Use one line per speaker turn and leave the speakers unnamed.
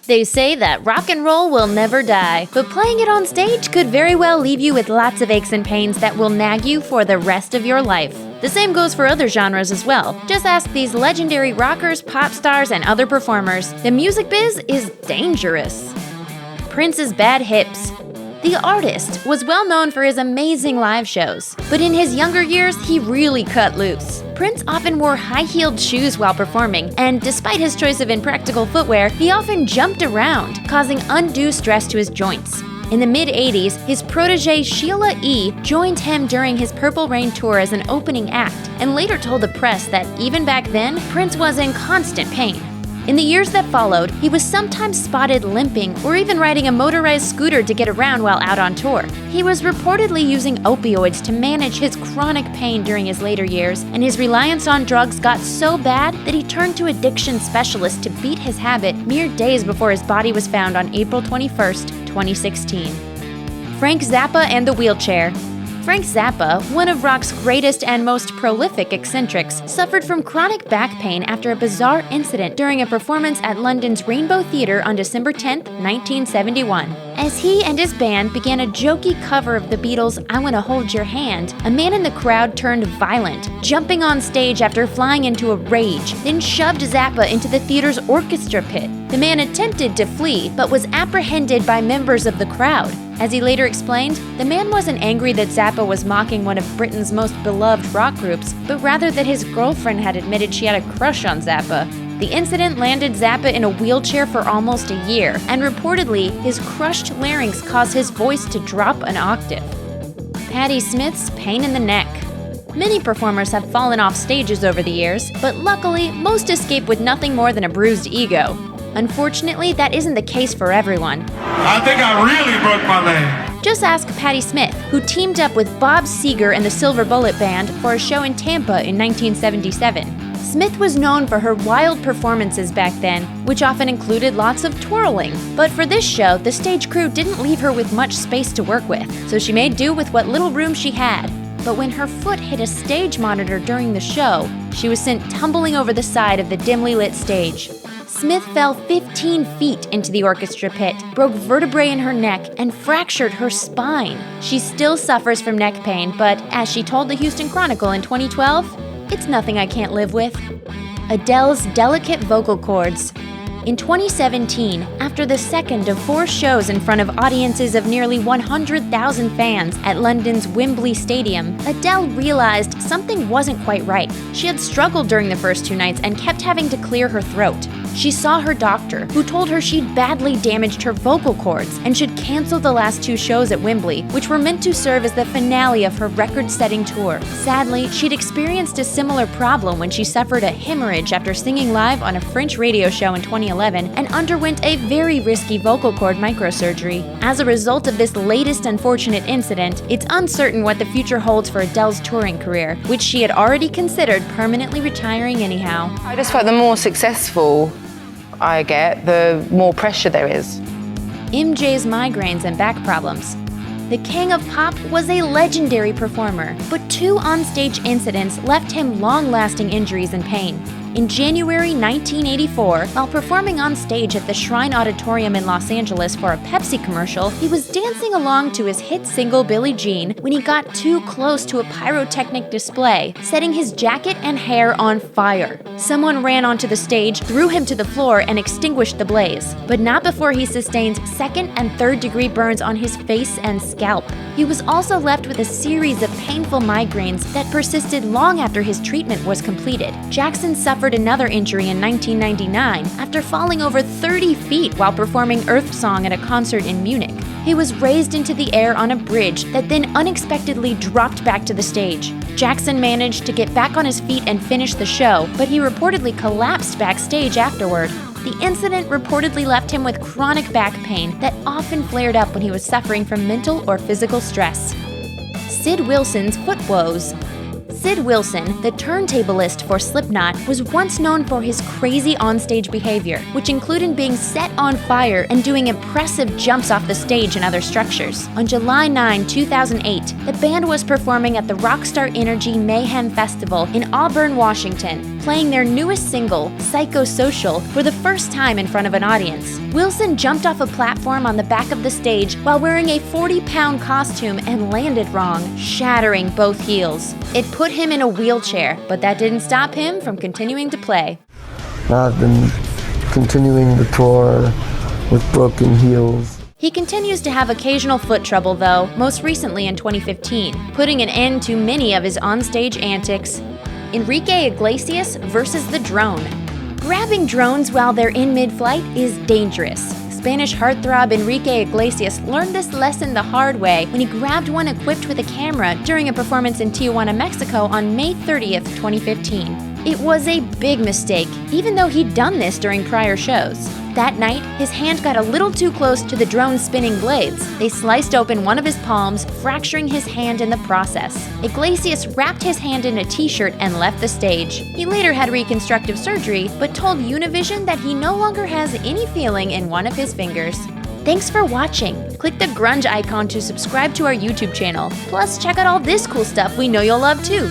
They say that rock and roll will never die, but playing it on stage could very well leave you with lots of aches and pains that will nag you for the rest of your life. The same goes for other genres as well. Just ask these legendary rockers, pop stars, and other performers. The music biz is dangerous. Prince's bad hips. The artist was well known for his amazing live shows, but in his younger years, he really cut loose. Prince often wore high-heeled shoes while performing, and despite his choice of impractical footwear, he often jumped around, causing undue stress to his joints. In the mid-'80s, his protege Sheila E. joined him during his Purple Rain tour as an opening act, and later told the press that even back then, Prince was in constant pain. In the years that followed, he was sometimes spotted limping or even riding a motorized scooter to get around while out on tour. He was reportedly using opioids to manage his chronic pain during his later years, and his reliance on drugs got so bad that he turned to addiction specialists to beat his habit mere days before his body was found on April 21st, 2016. Frank Zappa and the wheelchair. Frank Zappa, one of rock's greatest and most prolific eccentrics, suffered from chronic back pain after a bizarre incident during a performance at London's Rainbow Theatre on December 10, 1971. As he and his band began a jokey cover of the Beatles' I Wanna Hold Your Hand, a man in the crowd turned violent, jumping on stage after flying into a rage, then shoved Zappa into the theater's orchestra pit. The man attempted to flee, but was apprehended by members of the crowd. As he later explained, the man wasn't angry that Zappa was mocking one of Britain's most beloved rock groups, but rather that his girlfriend had admitted she had a crush on Zappa. The incident landed Zappa in a wheelchair for almost a year, and reportedly, his crushed larynx caused his voice to drop an octave. Patti Smith's pain in the neck. Many performers have fallen off stages over the years, but luckily, most escape with nothing more than a bruised ego. Unfortunately, that isn't the case for everyone.
I think I really broke my leg.
Just ask Patti Smith, who teamed up with Bob Seger and the Silver Bullet Band for a show in Tampa in 1977. Smith was known for her wild performances back then, which often included lots of twirling. But for this show, the stage crew didn't leave her with much space to work with, so she made do with what little room she had. But when her foot hit a stage monitor during the show, she was sent tumbling over the side of the dimly lit stage. Smith fell 15 feet into the orchestra pit, broke vertebrae in her neck, and fractured her spine. She still suffers from neck pain, but as she told the Houston Chronicle in 2012, "It's nothing I can't live with." Adele's delicate vocal cords. In 2017, after the second of 4 shows in front of audiences of nearly 100,000 fans at London's Wembley Stadium, Adele realized something wasn't quite right. She had struggled during the first 2 nights and kept having to clear her throat. She saw her doctor, who told her she'd badly damaged her vocal cords and should cancel the last 2 shows at Wembley, which were meant to serve as the finale of her record-setting tour. Sadly, she'd experienced a similar problem when she suffered a hemorrhage after singing live on a French radio show in 2011 and underwent a very risky vocal cord microsurgery. As a result of this latest unfortunate incident, it's uncertain what the future holds for Adele's touring career, which she had already considered permanently retiring anyhow.
I just felt the more successful I get, the more pressure there is.
MJ's migraines and back problems. The king of pop was a legendary performer, but 2 onstage incidents left him long-lasting injuries and pain. In January 1984, while performing on stage at the Shrine Auditorium in Los Angeles for a Pepsi commercial, he was dancing along to his hit single Billie Jean when he got too close to a pyrotechnic display, setting his jacket and hair on fire. Someone ran onto the stage, threw him to the floor, and extinguished the blaze, but not before he sustained 2nd and 3rd degree burns on his face and scalp. He was also left with a series of painful migraines that persisted long after his treatment was completed. Jackson suffered another injury in 1999 after falling over 30 feet while performing Earth Song at a concert in Munich. He was raised into the air on a bridge that then unexpectedly dropped back to the stage. Jackson managed to get back on his feet and finish the show, but he reportedly collapsed backstage afterward. The incident reportedly left him with chronic back pain that often flared up when he was suffering from mental or physical stress. Sid Wilson's foot woes. Sid Wilson, the turntablist for Slipknot, was once known for his crazy onstage behavior, which included being set on fire and doing impressive jumps off the stage and other structures. On July 9, 2008, the band was performing at the Rockstar Energy Mayhem Festival in Auburn, Washington, playing their newest single, Psychosocial, for the first time in front of an audience. Wilson jumped off a platform on the back of the stage while wearing a 40-pound costume and landed wrong, shattering both heels. It put him in a wheelchair, but that didn't stop him from continuing to play.
I've been continuing the tour with broken heels.
He continues to have occasional foot trouble though, most recently in 2015, putting an end to many of his onstage antics. Enrique Iglesias versus the drone. Grabbing drones while they're in mid-flight is dangerous. Spanish heartthrob Enrique Iglesias learned this lesson the hard way when he grabbed one equipped with a camera during a performance in Tijuana, Mexico on May 30th, 2015. It was a big mistake, even though he'd done this during prior shows. That night, his hand got a little too close to the drone's spinning blades. They sliced open one of his palms, fracturing his hand in the process. Iglesias wrapped his hand in a t-shirt and left the stage. He later had reconstructive surgery, but told Univision that he no longer has any feeling in one of his fingers. Thanks for watching. Click the grunge icon to subscribe to our YouTube channel. Plus, check out all this cool stuff we know you'll love too.